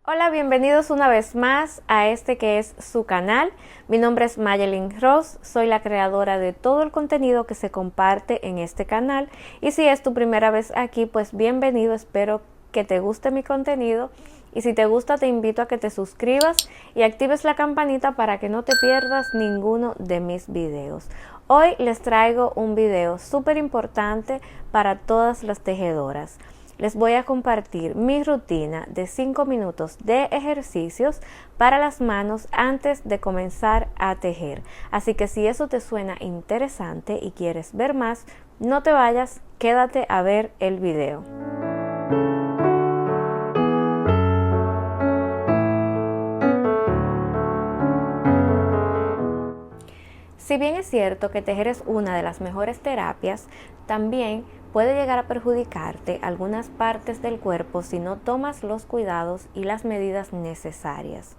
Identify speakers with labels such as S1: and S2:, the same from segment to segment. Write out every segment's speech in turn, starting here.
S1: Hola, bienvenidos una vez más a este que es su canal. Mi nombre es Mayelyn Ross, soy la creadora de todo el contenido que se comparte en este canal. Y si es tu primera vez aquí, pues bienvenido, espero que te guste mi contenido. Y si te gusta, te invito a que te suscribas y actives la campanita para que no te pierdas ninguno de mis videos. Hoy les traigo un video súper importante para todas las tejedoras. Les voy a compartir mi rutina de 5 minutos de ejercicios para las manos antes de comenzar a tejer. Así que si eso te suena interesante y quieres ver más, no te vayas, quédate a ver el video. Si bien es cierto que tejer es una de las mejores terapias, también puede llegar a perjudicarte algunas partes del cuerpo si no tomas los cuidados y las medidas necesarias.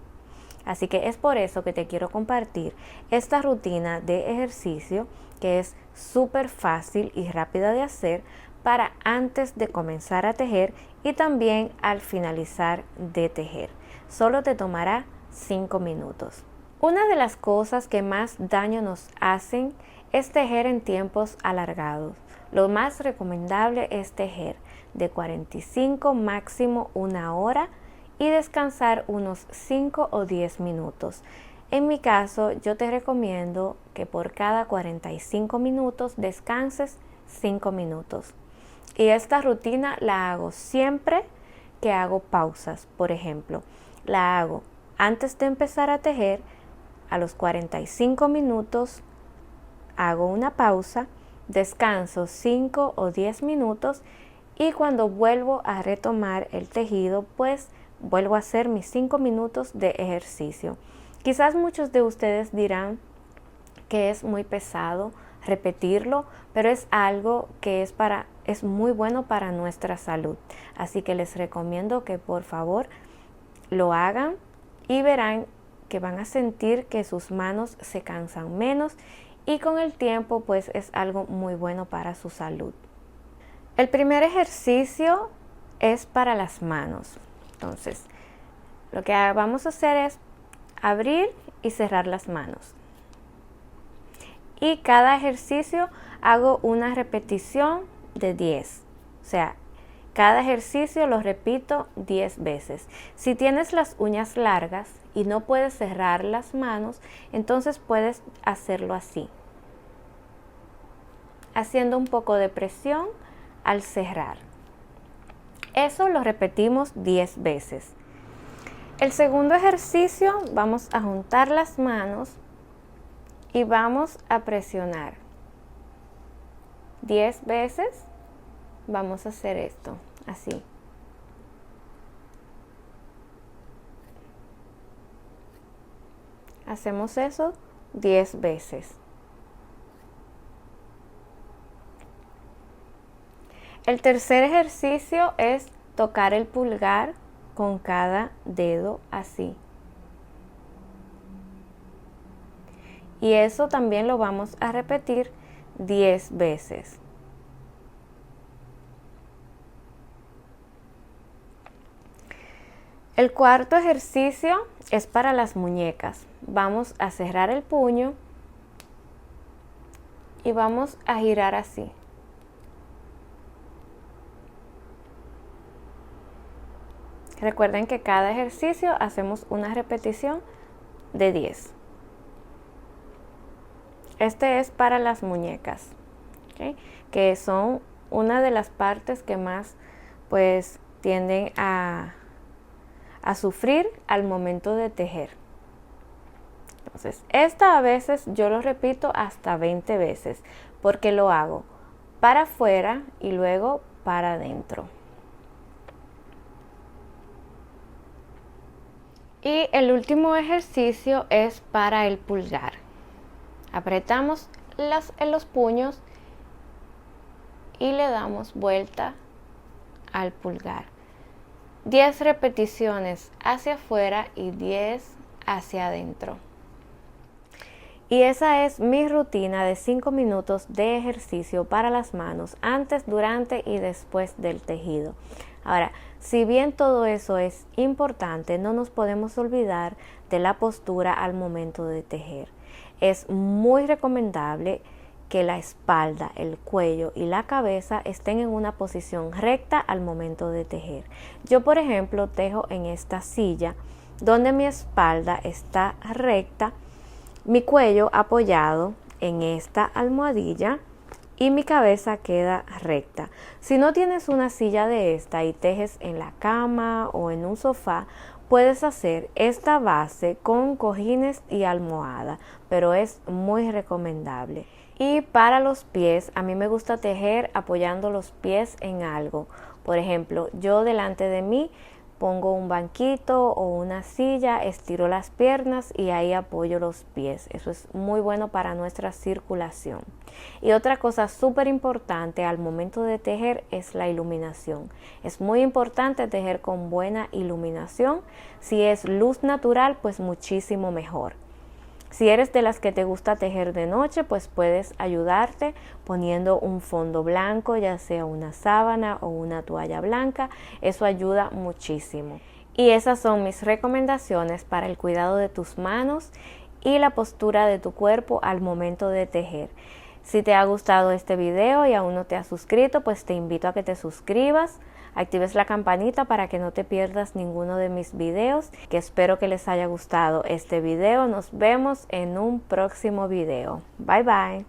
S1: Así que es por eso que te quiero compartir esta rutina de ejercicio que es súper fácil y rápida de hacer para antes de comenzar a tejer y también al finalizar de tejer. Solo te tomará 5 minutos. Una de las cosas que más daño nos hacen es tejer en tiempos alargados. Lo más recomendable es tejer de 45 máximo 1 hora y descansar unos 5 o 10 minutos. En mi caso, yo te recomiendo que por cada 45 minutos descanses 5 minutos. Y esta rutina la hago siempre que hago pausas. Por ejemplo, la hago antes de empezar a tejer. A los 45 minutos hago una pausa, descanso 5 o 10 minutos y cuando vuelvo a retomar el tejido, pues vuelvo a hacer mis 5 minutos de ejercicio. Quizás muchos de ustedes dirán que es muy pesado repetirlo, pero es algo que es muy bueno para nuestra salud. Así que les recomiendo que por favor lo hagan y verán que van a sentir que sus manos se cansan menos y con el tiempo pues es algo muy bueno para su salud. El primer ejercicio es para las manos. Entonces, lo que vamos a hacer es abrir y cerrar las manos. Y cada ejercicio hago una repetición de 10. O sea, cada ejercicio lo repito 10 veces. Si tienes las uñas largas y no puedes cerrar las manos, entonces puedes hacerlo así, haciendo un poco de presión al cerrar. Eso lo repetimos 10 veces. El segundo ejercicio, vamos a juntar las manos y vamos a presionar 10 veces. Vamos a hacer esto, así. Hacemos eso 10 veces. El tercer ejercicio es tocar el pulgar con cada dedo así. Y eso también lo vamos a repetir 10 veces. El cuarto ejercicio es para las muñecas. Vamos a cerrar el puño y vamos a girar así. Recuerden que cada ejercicio hacemos una repetición de 10. Este es para las muñecas, ¿okay? Que son una de las partes que más pues tienden a sufrir al momento de tejer. Entonces, esta a veces yo lo repito hasta 20 veces porque lo hago para afuera y luego para adentro. Y el último ejercicio es para el pulgar. Apretamos en los puños y le damos vuelta al pulgar. 10 repeticiones hacia afuera y 10 hacia adentro. Y esa es mi rutina de 5 minutos de ejercicio para las manos antes, durante y después del tejido. Ahora, si bien todo eso es importante, no nos podemos olvidar de la postura al momento de tejer. Es muy recomendable que la espalda, el cuello y la cabeza estén en una posición recta al momento de tejer. Yo, por ejemplo, tejo en esta silla donde mi espalda está recta, mi cuello apoyado en esta almohadilla y mi cabeza queda recta. Si no tienes una silla de esta y tejes en la cama o en un sofá, puedes hacer esta base con cojines y almohada, pero es muy recomendable. Y para los pies, a mí me gusta tejer apoyando los pies en algo. Por ejemplo, yo delante de mí pongo un banquito o una silla, estiro las piernas y ahí apoyo los pies. Eso es muy bueno para nuestra circulación. Y otra cosa súper importante al momento de tejer es la iluminación. Es muy importante tejer con buena iluminación. Si es luz natural, pues muchísimo mejor. Si eres de las que te gusta tejer de noche, pues puedes ayudarte poniendo un fondo blanco, ya sea una sábana o una toalla blanca. Eso ayuda muchísimo. Y esas son mis recomendaciones para el cuidado de tus manos y la postura de tu cuerpo al momento de tejer. Si te ha gustado este video y aún no te has suscrito, pues te invito a que te suscribas, actives la campanita para que no te pierdas ninguno de mis videos, que espero que les haya gustado este video. Nos vemos en un próximo video. Bye bye.